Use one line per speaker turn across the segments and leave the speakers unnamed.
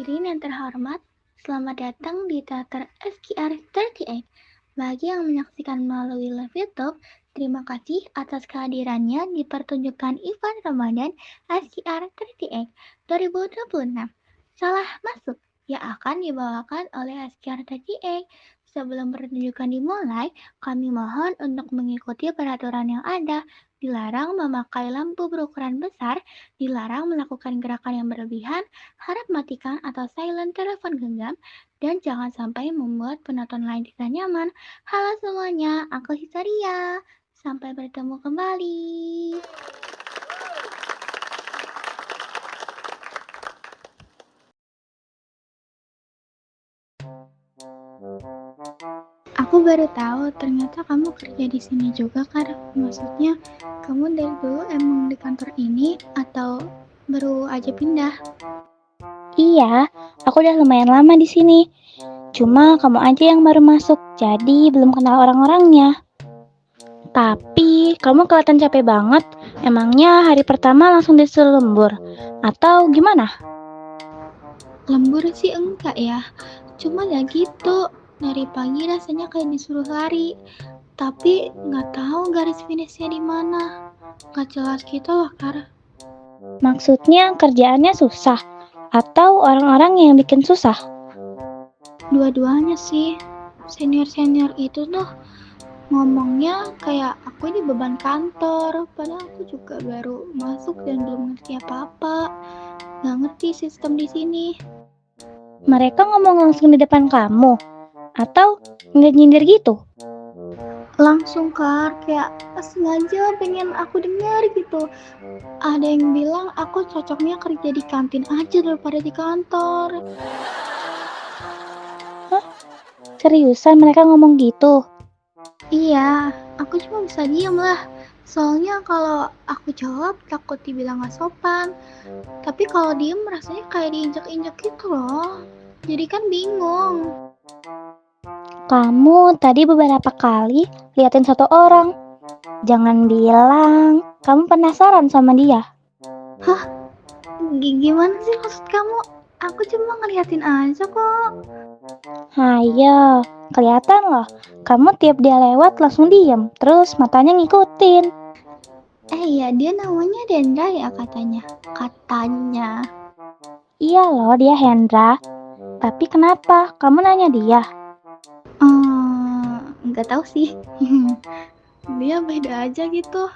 Hadirin yang terhormat, selamat datang di Teater SKR38. Bagi yang menyaksikan melalui live YouTube, terima kasih atas kehadirannya di pertunjukan event Ramadan SKR38 2026. Salah masuk yang akan dibawakan oleh SKR38. Sebelum pertunjukan dimulai, kami mohon untuk mengikuti peraturan yang ada. Dilarang memakai lampu berukuran besar, dilarang melakukan gerakan yang berlebihan, harap matikan atau silent telepon genggam, dan jangan sampai membuat penonton lain tidak nyaman. Halo semuanya, aku Hisaria. Sampai bertemu kembali. Aku baru tahu ternyata kamu kerja di sini juga, Kar. Maksudnya, kamu dari dulu emang di kantor ini atau baru aja pindah?
Iya, aku udah lumayan lama di sini. Cuma kamu aja yang baru masuk, jadi belum kenal orang-orangnya. Tapi kamu kelihatan capek banget. Emangnya hari pertama langsung disuruh lembur? Atau gimana?
Lembur sih enggak ya. Cuma ya gitu, dari pagi rasanya kayak disuruh lari. Tapi nggak tahu garis finishnya di mana. Nggak jelas gitu loh, Kar.
Maksudnya kerjaannya susah? Atau orang-orang yang bikin susah?
Dua-duanya sih. Senior-senior itu tuh ngomongnya kayak aku ini beban kantor. Padahal aku juga baru masuk dan belum ngerti apa-apa. Nggak ngerti sistem di sini.
Mereka ngomong langsung di depan kamu? Atau nyindir-nyindir gitu?
Langsung, Kar, kayak sengaja pengen aku dengar gitu. Ada yang bilang aku cocoknya kerja di kantin aja daripada di kantor.
Hah? Seriusan mereka ngomong gitu?
Iya, aku cuma bisa diam lah. Soalnya kalau aku jawab takut dibilang gak sopan. Tapi kalau diem rasanya kayak diinjak-injak gitu loh. Jadi kan bingung.
Kamu tadi beberapa kali liatin satu orang. Jangan bilang kamu penasaran sama dia.
Hah? Gimana sih maksud kamu? Aku cuma ngeliatin aja kok.
Hayo, kelihatan loh. Kamu tiap dia lewat langsung diem, terus matanya ngikutin.
Iya, dia namanya Dendra ya katanya. Katanya.
Iya loh, dia Hendra. Tapi kenapa? Kamu nanya dia?
Nggak tahu sih. Dia beda aja gitu.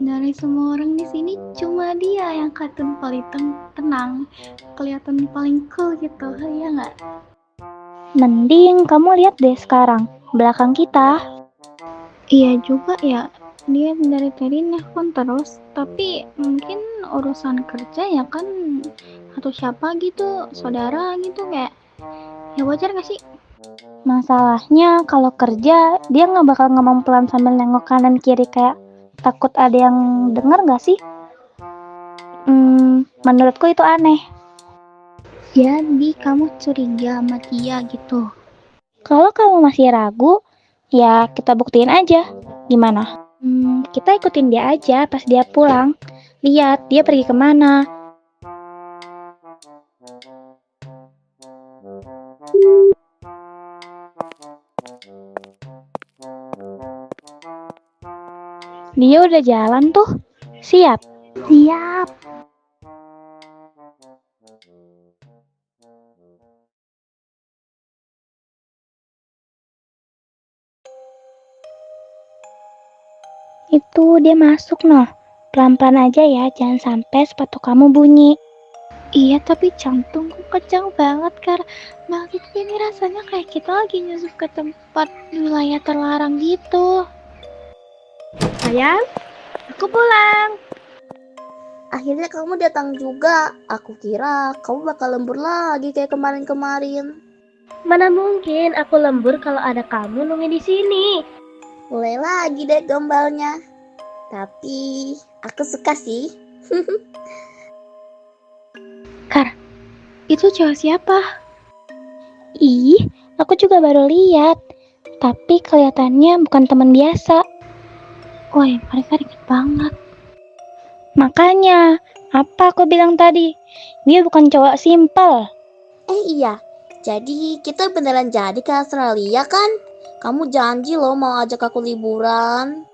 Dari semua orang di sini cuma dia yang katun paling tenang, kelihatan paling cool gitu, ya nggak?
Mending kamu lihat deh sekarang, belakang kita.
Iya juga ya, dia dari tadi nelfon terus, tapi mungkin urusan kerja ya kan, atau siapa gitu, saudara gitu kayak, ya wajar nggak sih?
Masalahnya kalau kerja, dia nggak bakal ngomong pelan sambil nengok kanan kiri kayak takut ada yang denger nggak sih? Menurutku itu aneh.
Jadi kamu curiga sama dia gitu?
Kalau kamu masih ragu, ya kita buktiin aja. Gimana? Kita ikutin dia aja pas dia pulang. Lihat dia pergi kemana. Dia udah jalan tuh. Siap.
Siap.
Itu dia masuk noh. Pelan-pelan aja ya, jangan sampai sepatu kamu bunyi.
Iya, tapi jantungku kencang banget, Kar. Maksud ini rasanya kayak kita lagi nyusup ke tempat wilayah terlarang gitu.
Sayang, aku pulang.
Akhirnya kamu datang juga. Aku kira kamu bakal lembur lagi kayak kemarin-kemarin.
Mana mungkin aku lembur kalau ada kamu nungguin di sini.
Mulai lagi deh gombalnya. Tapi aku suka sih.
Kar, itu cewek siapa?
Ih, aku juga baru lihat. Tapi kelihatannya bukan teman biasa.
Woi, mereka deket banget.
Makanya, apa aku bilang tadi? Dia bukan cowok simpel.
Iya, jadi kita beneran jadi ke Australia kan? Kamu janji loh mau ajak aku liburan.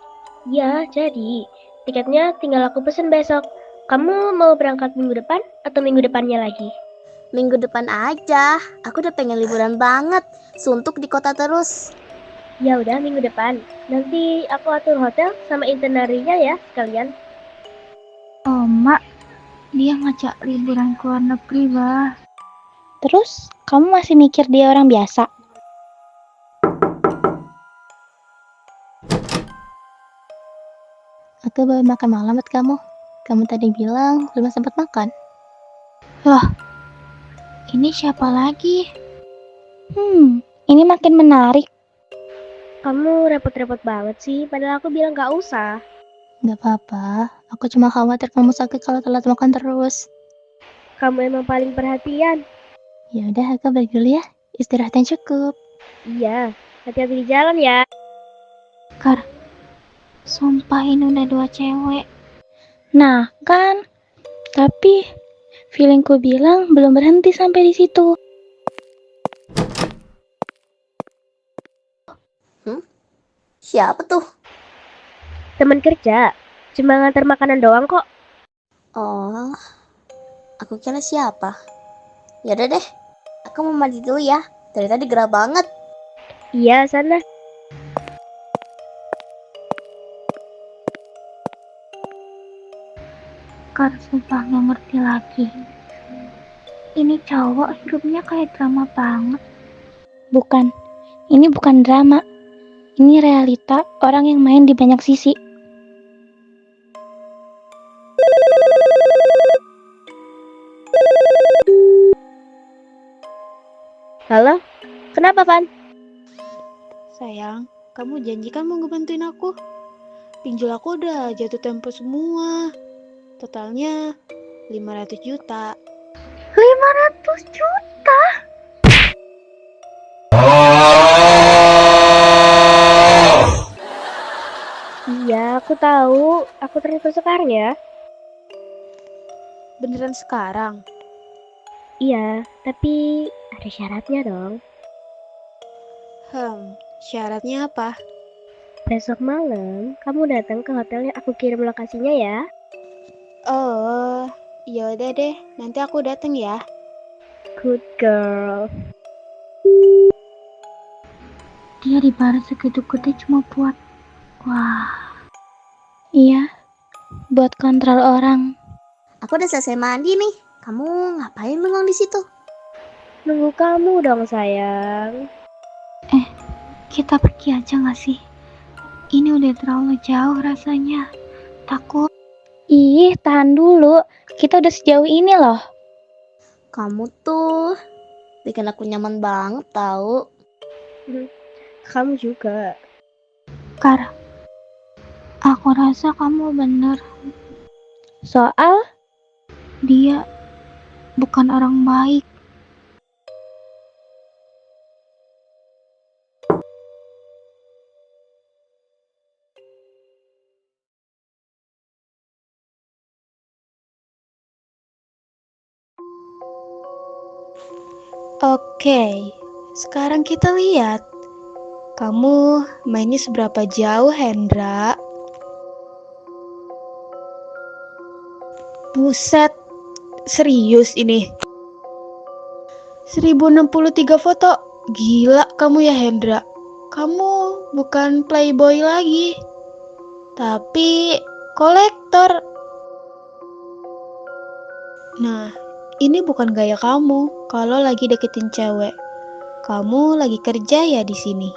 Ya, jadi. Tiketnya tinggal aku pesen besok. Kamu mau berangkat minggu depan atau minggu depannya lagi?
Minggu depan aja. Aku udah pengen liburan banget. Suntuk di kota terus.
Ya udah minggu depan. Nanti aku atur hotel sama itinerary-nya ya sekalian.
Oh, Mak, dia ngajak liburan ke luar negeri, bah.
Terus, kamu masih mikir dia orang biasa?
Aku bawa makan malam buat kamu. Kamu tadi bilang belum sempat makan. Loh, ini siapa lagi?
Ini makin menarik.
Kamu repot-repot banget sih, padahal aku bilang gak usah.
Gak apa-apa, aku cuma khawatir kamu sakit kalau telat makan terus.
Kamu emang paling perhatian.
Ya udah, aku balik dulu ya. Istirahat yang cukup.
Iya, hati-hati di jalan ya.
Kar, sumpah ini udah 2 cewek.
Nah, kan? Tapi, feelingku bilang belum berhenti sampai di situ.
Siapa tuh?
Teman kerja, cuma ngantar makanan doang kok.
Oh, aku kira siapa? Yaudah deh, aku mau mandi dulu ya. Dari tadi gerah banget.
Iya, sana.
Kar, sumpah gak ngerti lagi. Ini cowok hidupnya kayak drama banget.
Bukan, ini bukan drama. Ini realita orang yang main di banyak sisi.
Halo? Kenapa, Van?
Sayang, kamu janji kan mau ngebantuin aku? Pinjol aku udah jatuh tempo semua. Totalnya 500 juta.
500 juta?
Iya, aku tahu. Aku transfer sekarang ya.
Beneran sekarang?
Iya, tapi ada syaratnya dong.
Syaratnya apa?
Besok malam, kamu datang ke hotel yang aku kirim lokasinya ya.
Oh, ya udah deh. Nanti aku datang ya.
Good girl.
Dia dibayar segitu gede cuma buat... Wah,
Iya, buat kontrol orang.
Aku udah selesai mandi nih. Kamu ngapain bengong di situ?
Nunggu kamu dong, sayang.
kita pergi aja gak sih? Ini udah terlalu jauh rasanya. Takut.
Ih, tahan dulu. Kita udah sejauh ini loh.
Kamu tuh bikin aku nyaman banget tahu.
Kamu juga.
Kar, aku rasa kamu bener.
Soal,
Dia bukan orang baik.
Oke, sekarang kita lihat. Kamu mainnya seberapa jauh, Hendra? Buset, serius ini? 1063 foto. Gila kamu ya, Hendra. Kamu bukan playboy lagi, tapi kolektor. Nah, ini bukan gaya kamu kalau lagi deketin cewek. Kamu lagi kerja ya di sini.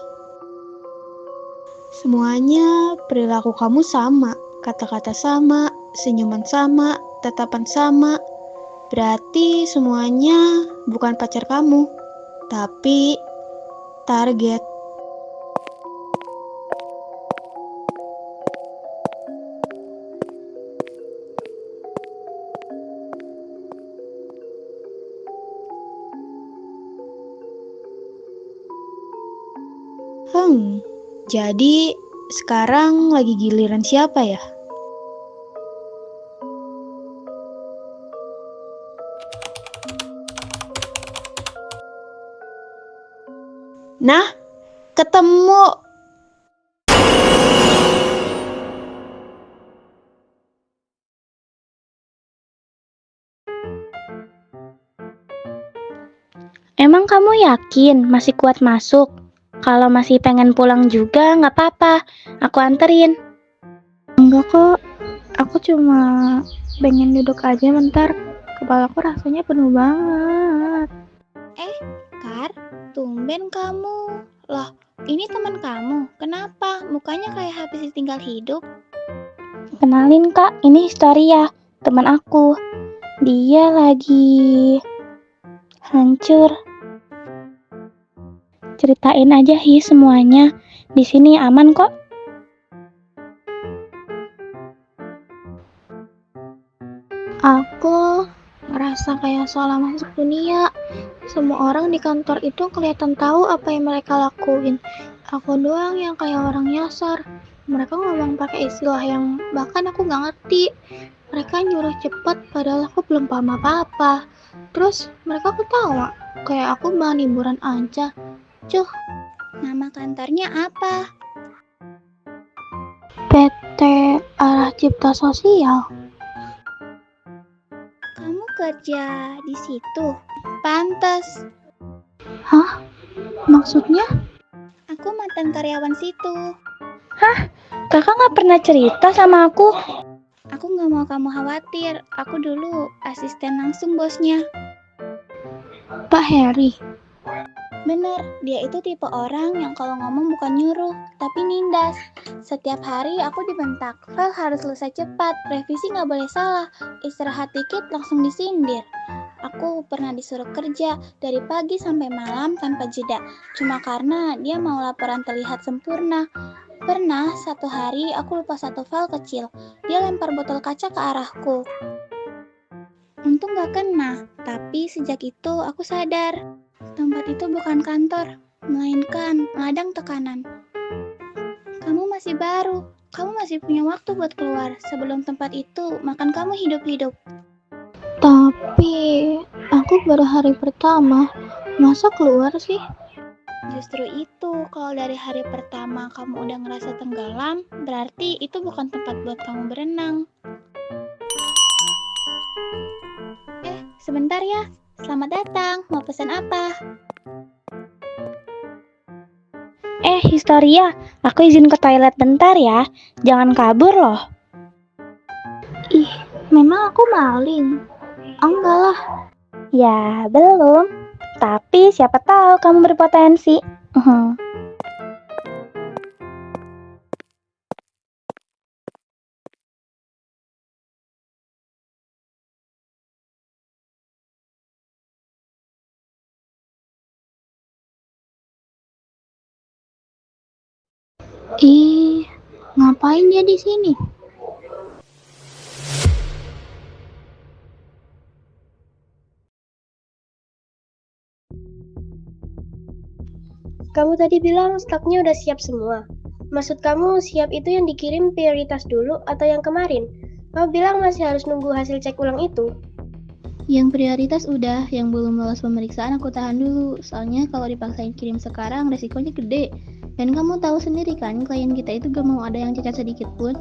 Semuanya perilaku kamu sama, kata-kata sama, senyuman sama, tatapan sama. Berarti semuanya bukan pacar kamu, tapi target. Jadi sekarang lagi giliran siapa ya? Nah, ketemu.
Emang kamu yakin masih kuat masuk? Kalau masih pengen pulang juga nggak apa-apa, aku anterin.
Enggak kok, aku cuma pengen duduk aja bentar. Kepalaku rasanya penuh banget.
Kar, tumben kamu. Loh, ini teman kamu. Kenapa? Mukanya kayak habis ditinggal hidup. Kenalin kak, ini Historia, teman aku. Dia lagi hancur. Ceritain aja semuanya. Di sini aman kok.
Aku ngerasa kayak seolah masuk dunia. Semua orang di kantor itu kelihatan tahu apa yang mereka lakuin. Aku doang yang kayak orang nyasar. Mereka ngomong pakai istilah yang bahkan aku nggak ngerti. Mereka nyuruh cepet padahal aku belum paham apa-apa. Terus mereka ketawa, kayak aku bahan hiburan aja.
Nama kantornya apa?
PT Arah Cipta Sosial.
Kamu kerja di situ? Pantes.
Hah? Maksudnya?
Aku mantan karyawan situ. Hah? Kakak nggak pernah cerita sama aku? Aku nggak mau kamu khawatir. Aku dulu asisten langsung bosnya.
Pak Heri.
Bener, dia itu tipe orang yang kalau ngomong bukan nyuruh, tapi nindas. Setiap hari aku dibentak, file harus selesai cepat, revisi nggak boleh salah, istirahat dikit langsung disindir. Aku pernah disuruh kerja dari pagi sampai malam tanpa jeda, cuma karena dia mau laporan terlihat sempurna. Pernah satu hari aku lupa satu file kecil, dia lempar botol kaca ke arahku. Untung gak kena, tapi sejak itu aku sadar. Tempat itu bukan kantor, melainkan ladang tekanan. Kamu masih baru, kamu masih punya waktu buat keluar sebelum tempat itu makan kamu hidup-hidup.
Tapi aku baru hari pertama, masa keluar sih?
Justru itu, kalau dari hari pertama kamu udah ngerasa tenggelam, berarti itu bukan tempat buat kamu berenang. Sebentar ya, selamat datang, mau pesan apa? Historia, aku izin ke toilet bentar ya, jangan kabur loh.
Ih, memang aku maling? Enggak lah.
Ya, belum. Tapi siapa tahu kamu berpotensi.
Ih, ngapain dia di sini?
Kamu tadi bilang stoknya udah siap semua. Maksud kamu siap itu yang dikirim prioritas dulu atau yang kemarin? Kamu bilang masih harus nunggu hasil cek ulang itu.
Yang prioritas udah, yang belum lolos pemeriksaan aku tahan dulu. Soalnya kalau dipaksain kirim sekarang resikonya gede. Dan kamu tahu sendiri kan, klien kita itu gak mau ada yang cacat sedikit pun.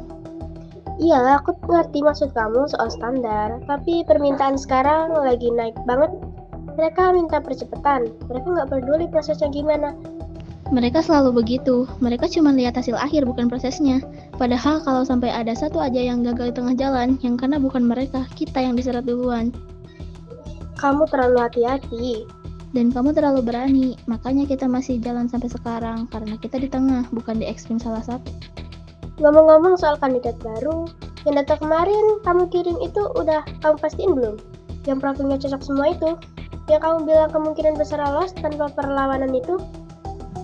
Iya, aku ngerti maksud kamu soal standar. Tapi permintaan sekarang lagi naik banget. Mereka minta percepatan. Mereka nggak peduli prosesnya gimana.
Mereka selalu begitu, mereka cuma lihat hasil akhir bukan prosesnya. Padahal kalau sampai ada satu aja yang gagal di tengah jalan, yang kena bukan mereka, kita yang diseret duluan.
Kamu terlalu hati-hati.
Dan kamu terlalu berani, makanya kita masih jalan sampai sekarang, karena kita di tengah, bukan di ekstrim salah satu.
Ngomong-ngomong soal kandidat baru, yang data kemarin kamu kirim itu udah kamu pastiin belum? Yang profilnya cocok semua itu? Yang kamu bilang kemungkinan besar lolos tanpa perlawanan itu?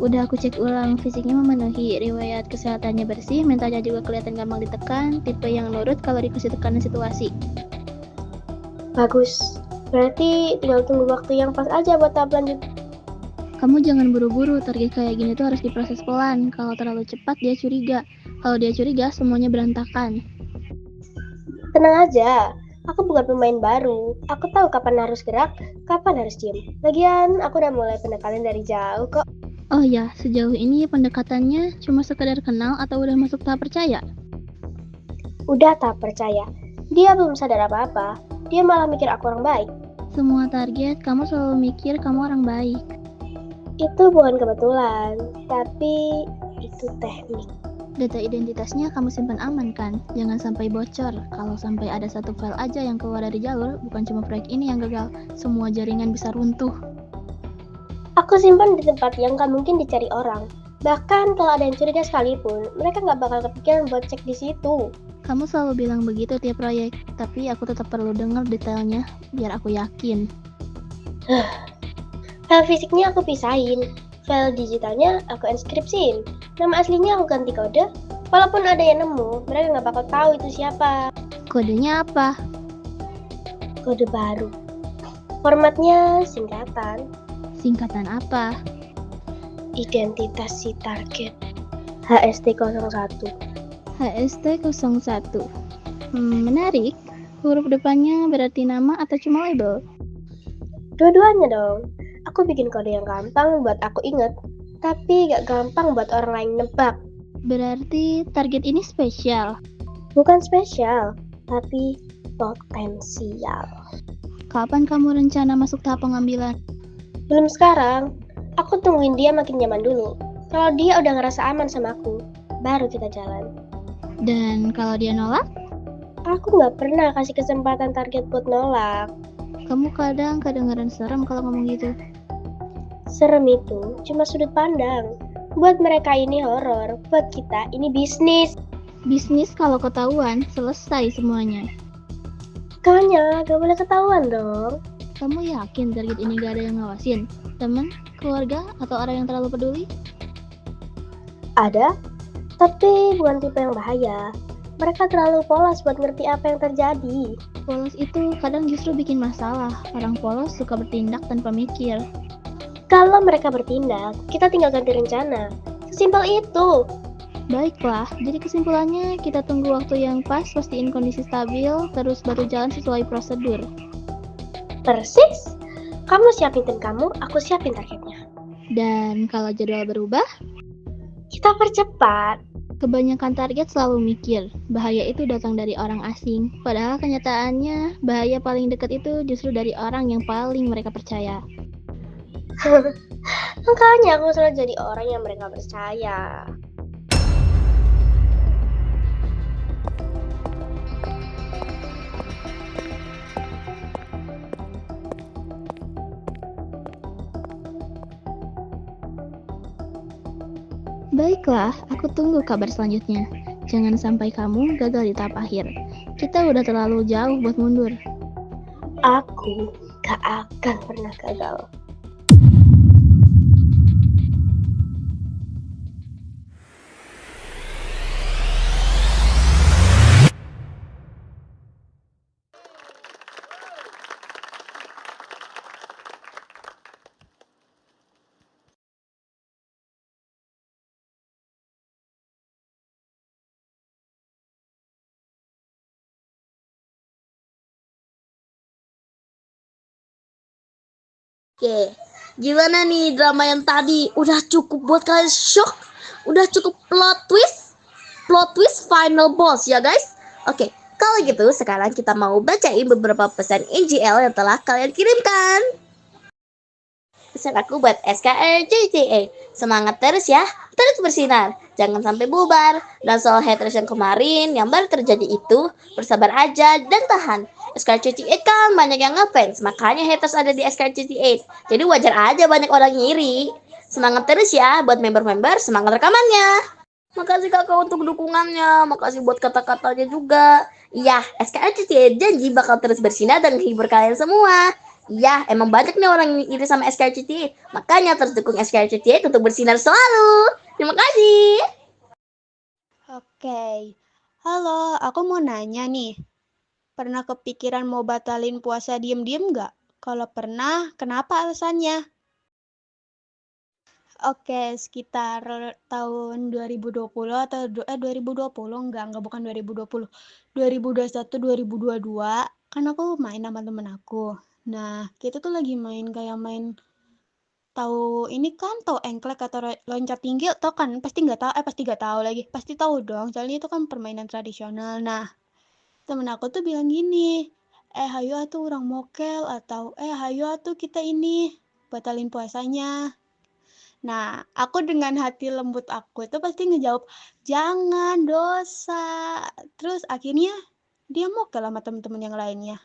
Udah aku cek ulang, fisiknya memenuhi, riwayat kesehatannya bersih, mentalnya juga kelihatan gampang ditekan, tipe yang nurut kalau dikasih tekanan situasi.
Bagus, berarti tinggal tunggu waktu yang pas aja buat tahap lanjut.
Kamu jangan buru-buru, target kayak gini tuh harus diproses pelan. Kalau terlalu cepat dia curiga. Kalau dia curiga, semuanya berantakan.
Tenang aja, aku bukan pemain baru. Aku tahu kapan harus gerak, kapan harus diem. Lagian, aku udah mulai pendekatan dari jauh kok.
Oh ya, sejauh ini pendekatannya cuma sekedar kenal atau udah masuk tahap percaya?
Udah tak percaya. Dia belum sadar apa-apa. Dia malah mikir aku orang baik.
Semua target kamu selalu mikir kamu orang baik.
Itu bukan kebetulan, tapi itu teknik.
Data identitasnya kamu simpan aman kan? Jangan sampai bocor. Kalau sampai ada satu file aja yang keluar dari jalur, bukan cuma proyek ini yang gagal, semua jaringan bisa runtuh.
Aku simpan di tempat yang gak mungkin dicari orang. Bahkan kalau ada yang curiga sekalipun, mereka gak bakal kepikiran buat cek di situ.
Kamu selalu bilang begitu tiap proyek, tapi aku tetap perlu dengar detailnya, biar aku yakin.
File fisiknya aku pisahin, file digitalnya aku inskripsiin, nama aslinya aku ganti kode. Walaupun ada yang nemu, mereka gak bakal tahu itu siapa.
Kodenya apa?
Kode baru. Formatnya singkatan.
Singkatan apa?
Identitas si target. HST01.
HST01. Menarik. Huruf depannya berarti nama atau cuma label?
Dua-duanya dong. Aku bikin kode yang gampang buat aku inget, tapi gak gampang buat orang lain nebak.
Berarti target ini spesial.
Bukan spesial, tapi potensial.
Kapan kamu rencana masuk tahap pengambilan?
Belum sekarang. Aku tungguin dia makin nyaman dulu. Kalau dia udah ngerasa aman sama aku, baru kita jalan.
Dan kalau dia nolak?
Aku gak pernah kasih kesempatan target buat nolak.
Kamu kadang kedengeran serem kalau ngomong gitu.
Serem itu cuma sudut pandang. Buat mereka ini horor, buat kita ini bisnis.
Bisnis kalau ketahuan, selesai semuanya.
Makanya gak boleh ketahuan dong.
Kamu yakin target ini gak ada yang ngawasin? Temen, keluarga, atau orang yang terlalu peduli?
Ada, tapi bukan tipe yang bahaya. Mereka terlalu polos buat ngerti apa yang terjadi.
Polos itu kadang justru bikin masalah. Orang polos suka bertindak tanpa mikir.
Kalau mereka bertindak, kita tinggal ganti rencana. Sesimpel itu.
Baiklah, jadi kesimpulannya kita tunggu waktu yang pas, pastiin kondisi stabil, terus baru jalan sesuai prosedur.
Persis. Kamu siapin tim kamu, aku siapin targetnya.
Dan kalau jadwal berubah,
Kita percepat.
kebanyakan target selalu mikir, bahaya itu datang dari orang asing. Padahal kenyataannya, bahaya paling dekat itu justru dari orang yang paling mereka percaya.
Makanya aku selalu jadi orang yang mereka percaya.
Baiklah, aku tunggu kabar selanjutnya. Jangan sampai kamu gagal di tahap akhir. Kita udah terlalu jauh buat mundur.
Aku gak akan pernah gagal.
Oke, gimana nih drama yang tadi? Udah cukup buat kalian shock? Udah cukup plot twist final boss ya guys? Oke, kalau gitu sekarang kita mau bacain beberapa pesan NGL yang telah kalian kirimkan. Pesan aku buat SKRJJA, semangat terus ya, terus bersinar, jangan sampai bubar. Dan soal haters yang kemarin yang baru terjadi itu, bersabar aja dan tahan. SKRJJA kan banyak yang ngefans, makanya haters ada di SKRJJA. Jadi wajar aja banyak orang ngiri. Semangat terus ya buat member-member, semangat rekamannya. Makasih kakak untuk dukungannya, makasih buat kata-katanya juga. Iya, SKRJJA janji bakal terus bersinar dan menghibur kalian semua. Iya, emang banyak nih orang yang iri sama SKRCT. Makanya terus dukung SKRCT untuk bersinar selalu. Terima kasih.
Oke. Halo, aku mau nanya nih. Pernah kepikiran mau batalin puasa diem-diem nggak? Kalau pernah, kenapa alasannya? Oke, sekitar tahun 2020 atau 2020 enggak bukan 2020. 2021, 2022 kan aku main sama temen aku. Nah, kita tuh lagi main kayak main Tahu ini kan, tahu engklek atau loncat tinggi, tau kan? Pasti nggak tahu lagi. Pasti tahu dong, soalnya itu kan permainan tradisional. Nah, temen aku tuh bilang gini, hayo atuh orang mokel, atau hayo atuh kita ini batalin puasanya. Nah, aku dengan hati lembut aku itu pasti ngejawab, jangan, dosa. Terus akhirnya dia mokel sama temen-temen yang lainnya.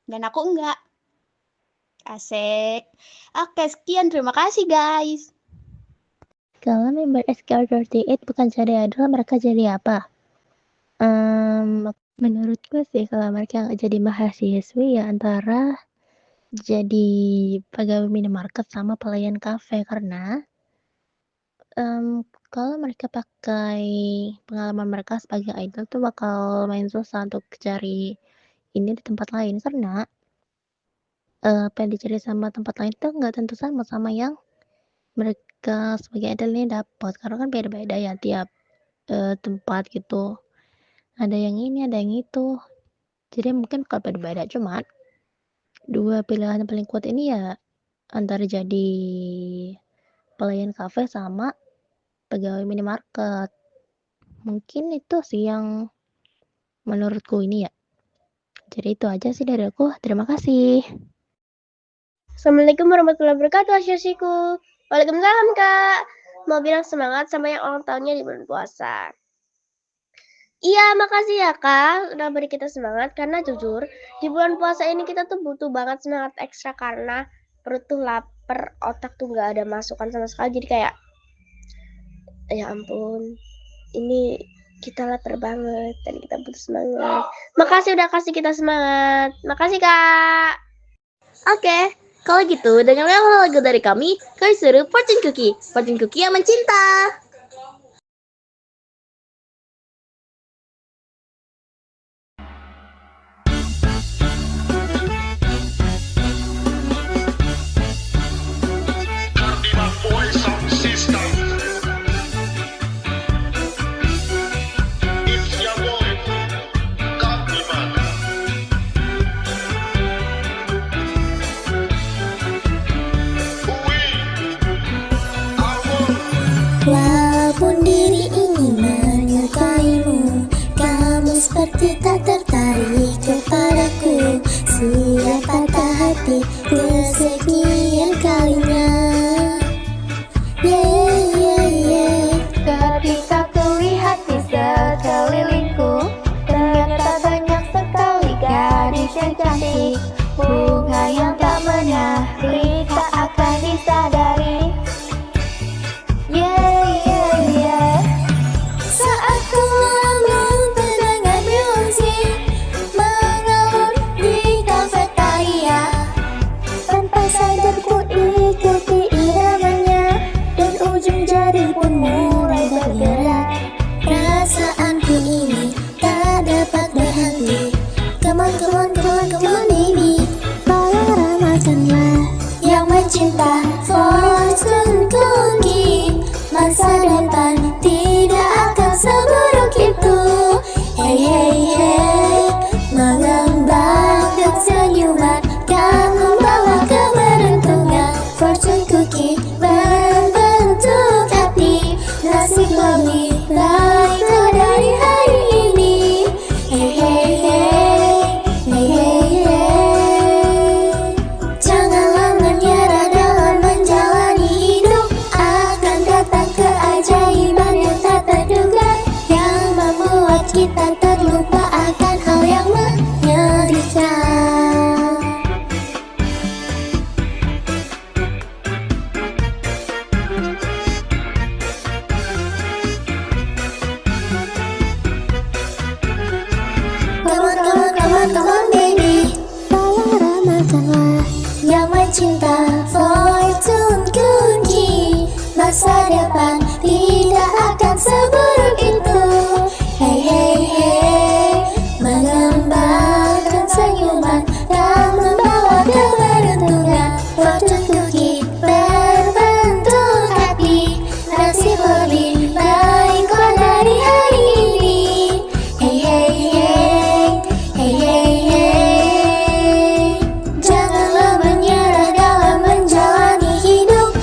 Dan aku enggak. Asik. Oke, sekian. Terima kasih, guys.
Kalau member SKR38 bukan jadi idol, mereka jadi apa? Menurutku sih kalau mereka nggak jadi mahasiswi ya antara jadi pegawai minimarket sama pelayan kafe karena kalau mereka pakai pengalaman mereka sebagai idol tuh bakal main susah untuk cari ini di tempat lain karena apa yang dicari sama tempat lain tuh nggak tentu sama yang mereka sebagai idol ini dapat karena kan beda-beda ya tiap tempat gitu. Ada yang ini, ada yang itu. Jadi mungkin kalau beda-beda cuman dua pilihan yang paling kuat ini ya antara jadi pelayan kafe sama pegawai minimarket. Mungkin itu sih yang menurutku ini ya. Jadi itu aja sih dari aku. Terima kasih.
Assalamualaikum warahmatullahi wabarakatuh, Asyasiku. Waalaikumsalam, Kak. Mau bilang semangat sama yang ulang tahunnya di bulan puasa. Iya, makasih ya, Kak. Udah beri kita semangat. Karena jujur, di bulan puasa ini kita tuh butuh banget semangat ekstra. Karena perut tuh lapar, otak tuh gak ada masukan sama sekali. Jadi kayak, ya ampun, ini kita lapar banget. Dan kita butuh semangat. Makasih udah kasih kita semangat. Makasih, Kak.
Oke, kalau gitu dengarlah lagu dari kami, Kaisuru Fortune Cookie. Fortune Cookie yang mencinta.
Cardinal Boy Sound System. It's your boy, Cardinal.
Walaupun diri ini menyukaimu, kamu seperti tak tertarik kepadaku. Sudah patah hati kesekian kalinya. Yeah, yeah, yeah. Ketika kulihat di sekelilingku, ternyata banyak sekali gadis yang cantik. Bunga yang tak menarik tak akan disadari. Yeah, yeah, yeah. Saat ku melamun terdengar musik mengalun di kafetaria, tanpa sadar ku ikuti iramanya dan ujung jari pun mulai bergerak. Perasaanku ini tak dapat berhenti. Come on, come on, come on, come on, baby. Tolong ramahkanlah yang mencinta fortune cookie. Masa depan tidak akan seburuk itu. Hey, hey, hey. Mengembangkan senyuman kan membawa keberuntungan. Fortune cookie berbentuk hati. Nasib lebih baik dari hari ini. Hey, hey, hey. Hey, hey, hey. Janganlah menyerah dalam menjalani hidup. Akan datang keajaiban yang tak terduga, yang membuat kita terlupa akan hal yang menyedihkan. Come on, come on, come on, come on, baby. Tolong ramahkanlah yang mencinta fortune cookie. Masa depan tidak akan seburuk itu. Hey, hey, hey. Mengembangkan senyuman dan membawa keberuntungan. Fortune cookie berbentuk hati. Nasib lebih baik kau dari hari ini. Hey, hey, hey. Hey, hey, hey. Janganlah menyerah dalam menjalani hidup.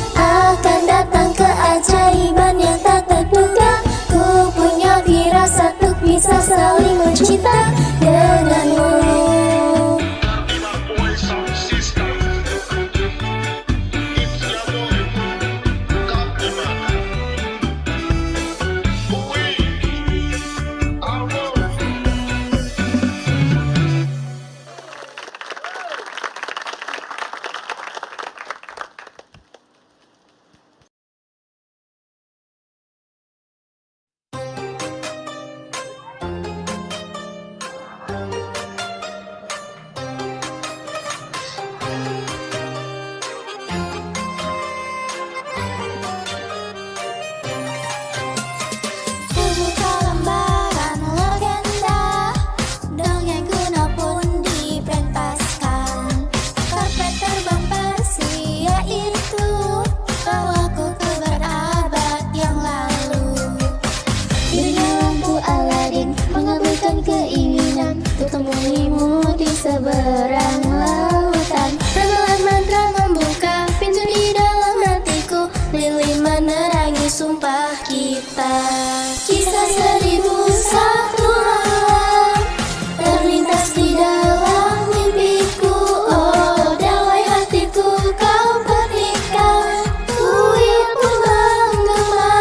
cinta. Kisah 1001 malam terlintas di dalam mimpiku. Oh, dawai hatiku kau petikan, kuil pun menggema.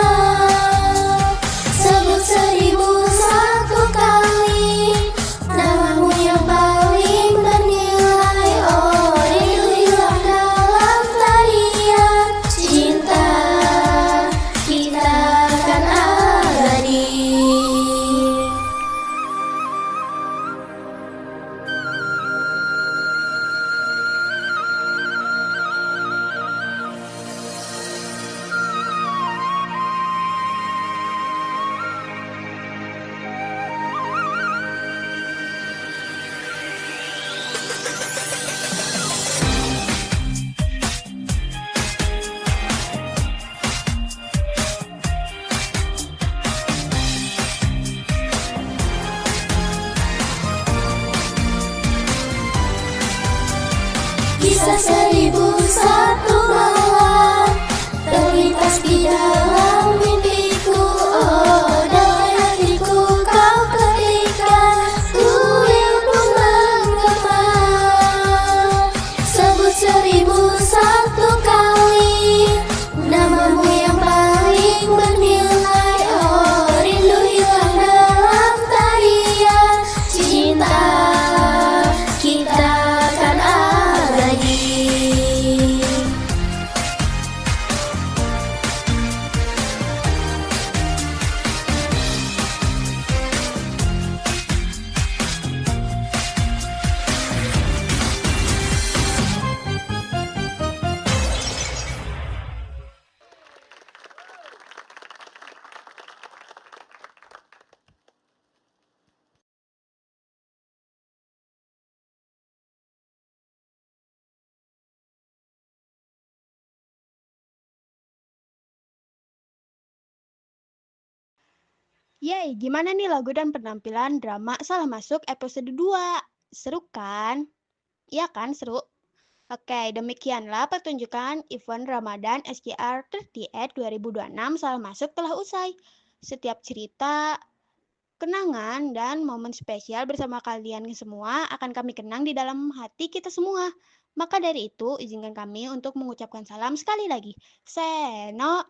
Sebut 1001 kali namamu yang paling bernilai. Oh, rindu hilang dalam tarian cinta, kita kan abadi. Kisah 1001 malam terlintas di dalam mimpiku. Oh, dawai hatiku kau petikan, kuil pun menggema. Sebut 1001 kali namamu yang paling bernilai. Oh, rindu hilang dalam tarian cinta, kita kan abadi.
Yeay, gimana nih lagu dan penampilan drama Salah Masuk episode 2? Seru kan? Iya kan, seru? Oke, demikianlah pertunjukan event Ramadan SKR 38 2026 Salah Masuk telah usai. Setiap cerita, kenangan, dan momen spesial bersama kalian semua akan kami kenang di dalam hati kita semua. Maka dari itu, izinkan kami untuk mengucapkan salam sekali lagi. Seno.